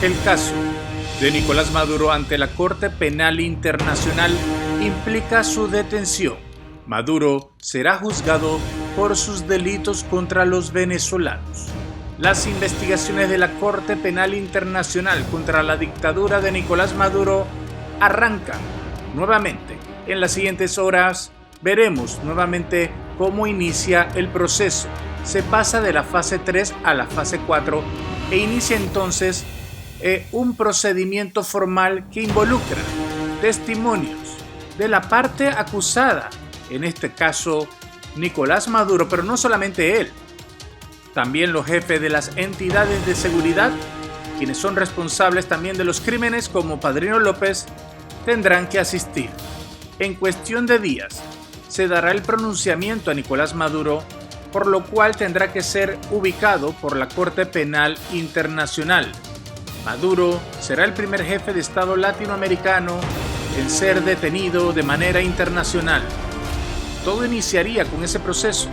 El caso de Nicolás Maduro ante la Corte Penal Internacional implica su detención. Maduro será juzgado por sus delitos contra los venezolanos. Las investigaciones de la Corte Penal Internacional contra la dictadura de Nicolás Maduro arrancan nuevamente. En las siguientes horas veremos nuevamente cómo inicia el proceso. Se pasa de la fase 3 a la fase 4 e inicia entonces un procedimiento formal que involucra testimonios de la parte acusada, en este caso Nicolás Maduro, pero no solamente él, también los jefes de las entidades de seguridad, quienes son responsables también de los crímenes como Padrino López, tendrán que asistir. En cuestión de días se dará el pronunciamiento a Nicolás Maduro, por lo cual tendrá que ser ubicado por la Corte Penal Internacional. Maduro será el primer jefe de Estado latinoamericano en ser detenido de manera internacional. Todo iniciaría con ese proceso.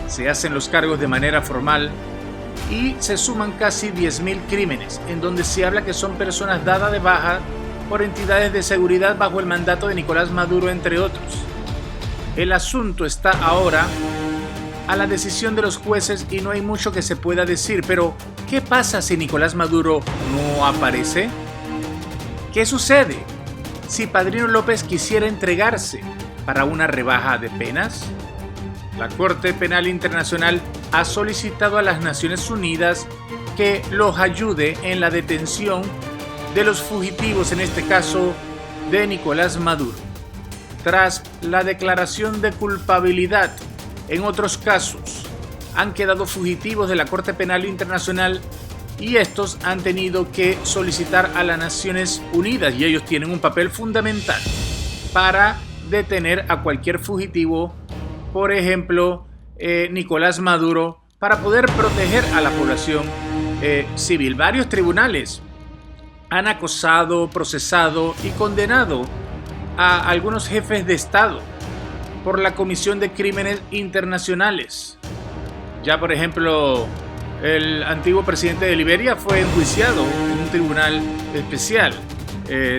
Se hacen los cargos de manera formal y se suman casi 10.000 crímenes, en donde se habla que son personas dadas de baja por entidades de seguridad bajo el mandato de Nicolás Maduro, entre otros. El asunto está ahora a la decisión de los jueces y no hay mucho que se pueda decir, pero ¿qué pasa si Nicolás Maduro no aparece? ¿Qué sucede si Padrino López quisiera entregarse para una rebaja de penas? La Corte Penal Internacional ha solicitado a las Naciones Unidas que los ayude en la detención de los fugitivos, en este caso de Nicolás Maduro. Tras la declaración de culpabilidad en otros casos, han quedado fugitivos de la Corte Penal Internacional y estos han tenido que solicitar a las Naciones Unidas, y ellos tienen un papel fundamental para detener a cualquier fugitivo, por ejemplo, Nicolás Maduro, para poder proteger a la población civil. Varios tribunales han acosado, procesado y condenado a algunos jefes de Estado por la comisión de crímenes internacionales. Ya, por ejemplo, el antiguo presidente de Liberia fue enjuiciado en un tribunal especial.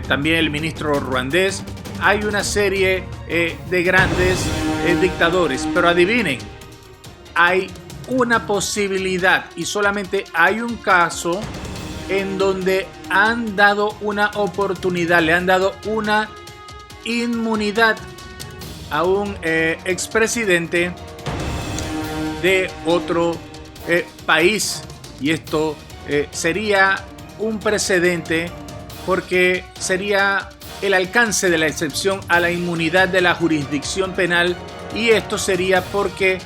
También el ministro ruandés. Hay una serie de grandes dictadores, pero adivinen, hay una posibilidad y solamente hay un caso en donde han dado una oportunidad, le han dado una inmunidad a un expresidente de otro país, y esto sería un precedente porque sería el alcance de la excepción a la inmunidad de la jurisdicción penal, y esto sería porque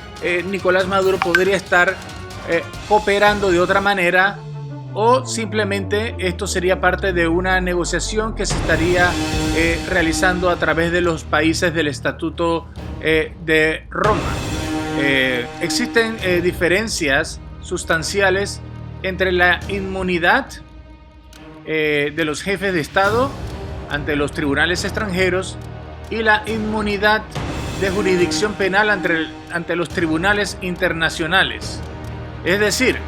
Nicolás Maduro podría estar cooperando de otra manera, o simplemente esto sería parte de una negociación que se estaría realizando a través de los países del Estatuto de Roma. Existen diferencias sustanciales entre la inmunidad de los jefes de Estado ante los tribunales extranjeros y la inmunidad de jurisdicción penal ante los tribunales internacionales. Es decir,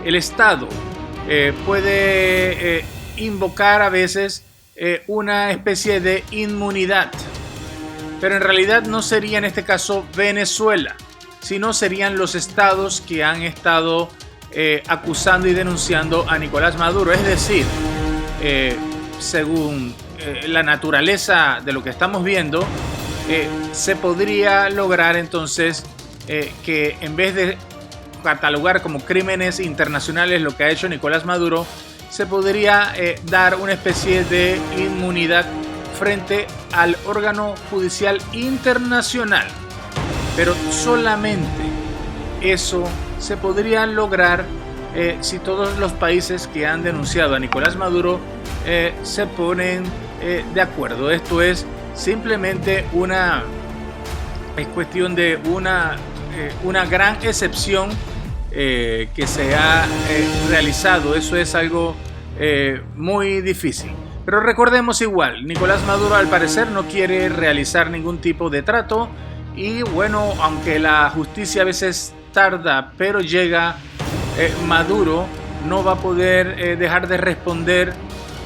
el Estado puede invocar a veces una especie de inmunidad, pero en realidad no sería en este caso Venezuela, sino serían los estados que han estado acusando y denunciando a Nicolás Maduro. Es decir, según la naturaleza de lo que estamos viendo, se podría lograr entonces que en vez de catalogar como crímenes internacionales lo que ha hecho Nicolás Maduro, se podría dar una especie de inmunidad frente al órgano judicial internacional. Pero solamente eso se podría lograr si todos los países que han denunciado a Nicolás Maduro se ponen de acuerdo. Esto es simplemente es cuestión de una gran excepción que se ha realizado. Eso es algo muy difícil. Pero recordemos igual, Nicolás Maduro al parecer no quiere realizar ningún tipo de trato, y bueno, aunque la justicia a veces tarda, pero llega, Maduro no va a poder dejar de responder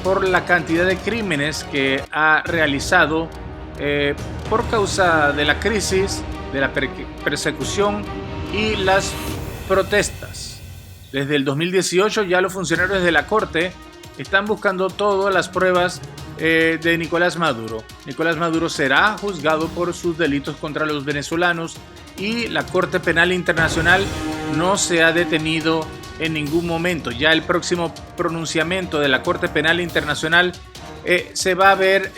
por la cantidad de crímenes que ha realizado por causa de la crisis, de la persecución y las protestas. Desde el 2018 ya los funcionarios de la Corte están buscando todas las pruebas de Nicolás Maduro. Nicolás Maduro será juzgado por sus delitos contra los venezolanos y la Corte Penal Internacional no se ha detenido en ningún momento. Ya el próximo pronunciamiento de la Corte Penal Internacional se va a ver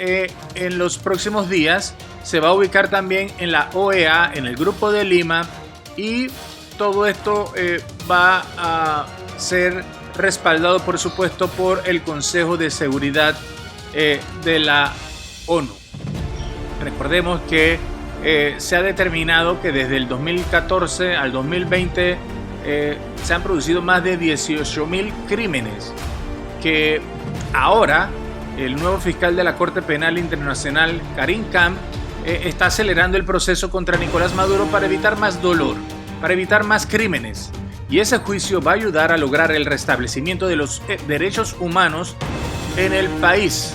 en los próximos días. Se va a ubicar también en la OEA, en el Grupo de Lima, y todo esto va a ser respaldado, por supuesto, por el Consejo de Seguridad de la ONU. Recordemos que se ha determinado que desde el 2014 al 2020 se han producido más de 18.000 crímenes, que ahora el nuevo fiscal de la Corte Penal Internacional, Karim Khan, está acelerando el proceso contra Nicolás Maduro para evitar más dolor, para evitar más crímenes. Y ese juicio va a ayudar a lograr el restablecimiento de los derechos humanos en el país.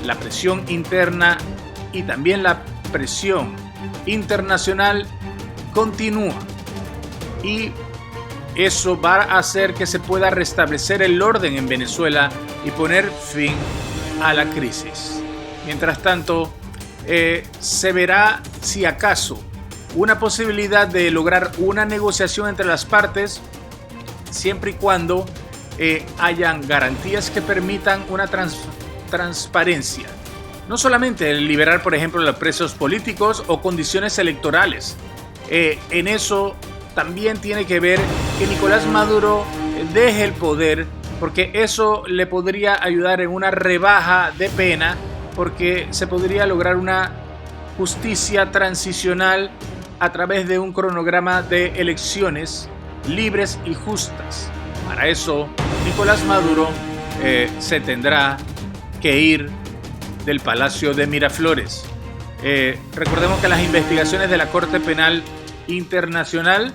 La presión interna y también la presión internacional continúa. Y eso va a hacer que se pueda restablecer el orden en Venezuela y poner fin a la crisis. Mientras tanto, se verá si acaso una posibilidad de lograr una negociación entre las partes, siempre y cuando hayan garantías que permitan una transparencia. No solamente el liberar, por ejemplo, los presos políticos o condiciones electorales. En eso también tiene que ver que Nicolás Maduro deje el poder, porque eso le podría ayudar en una rebaja de pena, porque se podría lograr una justicia transicional a través de un cronograma de elecciones libres y justas. Para eso, Nicolás Maduro se tendrá que ir del Palacio de Miraflores. Recordemos que las investigaciones de la Corte Penal Internacional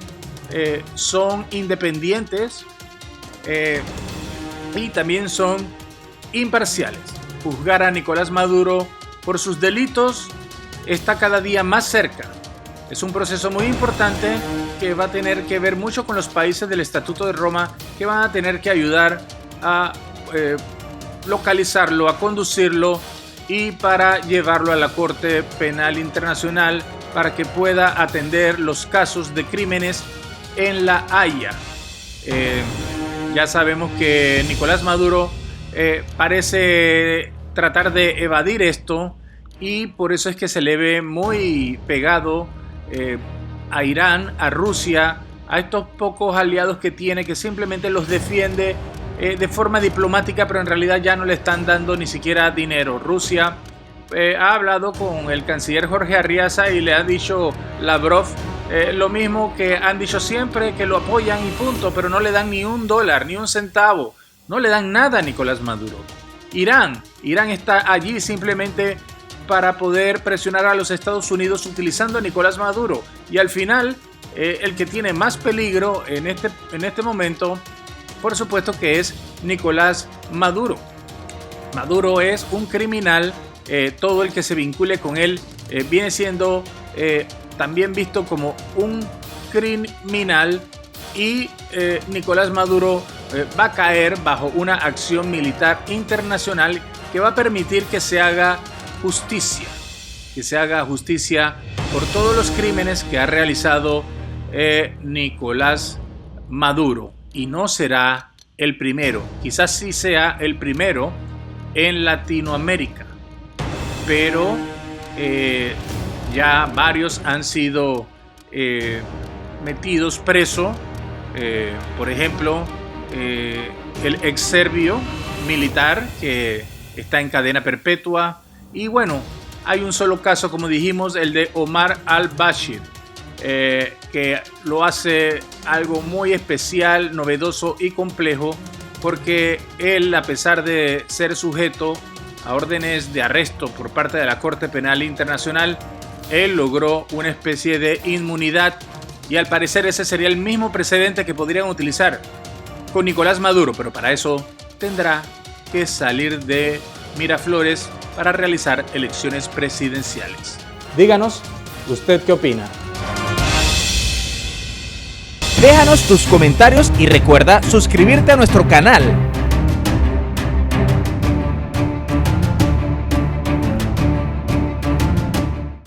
son independientes y también son imparciales. Juzgar a Nicolás Maduro por sus delitos está cada día más cerca. Es un proceso muy importante que va a tener que ver mucho con los países del Estatuto de Roma, que van a tener que ayudar a localizarlo, a conducirlo y para llevarlo a la Corte Penal Internacional para que pueda atender los casos de crímenes en La Haya. Ya sabemos que Nicolás Maduro parece tratar de evadir esto, y por eso es que se le ve muy pegado a Irán, a Rusia, a estos pocos aliados que tiene, que simplemente los defiende de forma diplomática, pero en realidad ya no le están dando ni siquiera dinero. Rusia ha hablado con el canciller Jorge Arriaza y le ha dicho Lavrov lo mismo que han dicho siempre, que lo apoyan y punto, pero no le dan ni un dólar, ni un centavo, no le dan nada a Nicolás Maduro. Irán está allí simplemente para poder presionar a los Estados Unidos utilizando a Nicolás Maduro, y al final el que tiene más peligro en este momento, por supuesto que es Nicolás Maduro. Maduro es un criminal, todo el que se vincule con él viene siendo también visto como un criminal, y Nicolás Maduro va a caer bajo una acción militar internacional que va a permitir que se haga justicia, por todos los crímenes que ha realizado Nicolás Maduro. Y no será el primero, quizás sí sea el primero en Latinoamérica, pero ya varios han sido metidos preso. Por ejemplo, el ex serbio militar que está en cadena perpetua. Y bueno, hay un solo caso, como dijimos, el de Omar al-Bashir, que lo hace algo muy especial, novedoso y complejo, porque él, a pesar de ser sujeto a órdenes de arresto por parte de la Corte Penal Internacional, él logró una especie de inmunidad, y al parecer ese sería el mismo precedente que podrían utilizar con Nicolás Maduro, pero para eso tendrá que salir de Miraflores para realizar elecciones presidenciales. Díganos, ¿usted qué opina? Déjanos tus comentarios y recuerda suscribirte a nuestro canal.